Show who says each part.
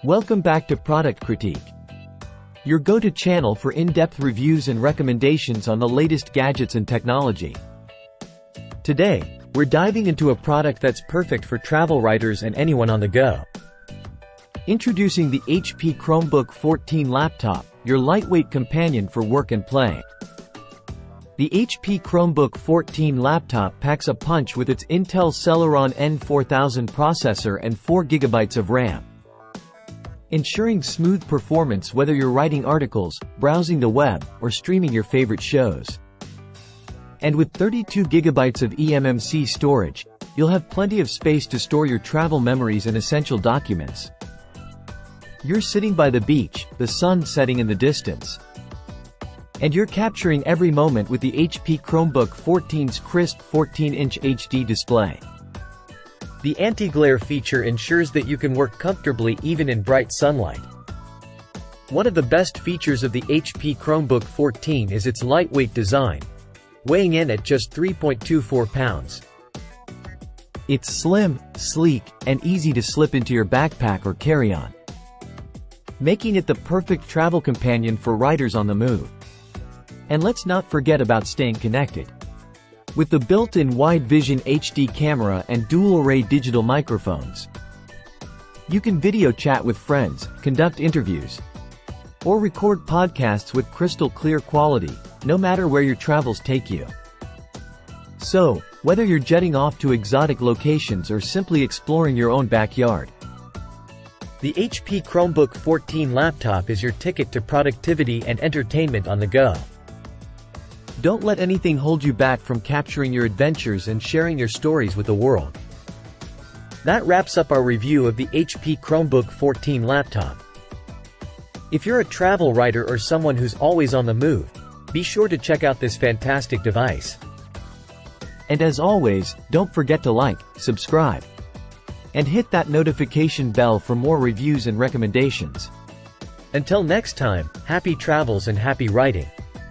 Speaker 1: Welcome back to Product Critique, your go-to channel for in-depth reviews and recommendations on the latest gadgets and technology. Today, we're diving into a product that's perfect for travel writers and anyone on the go. Introducing the HP Chromebook 14 laptop, your lightweight companion for work and play. The HP Chromebook 14 laptop packs a punch with its Intel Celeron N4000 processor and 4GB of RAM, ensuring smooth performance whether you're writing articles, browsing the web, or streaming your favorite shows. And with 32GB of eMMC storage, you'll have plenty of space to store your travel memories and essential documents. You're sitting by the beach, the sun setting in the distance, and you're capturing every moment with the HP Chromebook 14's crisp 14-inch HD display. The anti-glare feature ensures that you can work comfortably even in bright sunlight. One of the best features of the HP Chromebook 14 is its lightweight design, weighing in at just 3.24 pounds. It's slim, sleek, and easy to slip into your backpack or carry-on, making it the perfect travel companion for writers on the move. And let's not forget about staying connected. With the built-in wide-vision HD camera and dual-array digital microphones, you can video chat with friends, conduct interviews, or record podcasts with crystal-clear quality, no matter where your travels take you. So, whether you're jetting off to exotic locations or simply exploring your own backyard, the HP Chromebook 14 laptop is your ticket to productivity and entertainment on the go. Don't let anything hold you back from capturing your adventures and sharing your stories with the world. That wraps up our review of the HP Chromebook 14 laptop. If you're a travel writer or someone who's always on the move, be sure to check out this fantastic device. And as always, don't forget to like, subscribe, and hit that notification bell for more reviews and recommendations. Until next time, happy travels and happy writing.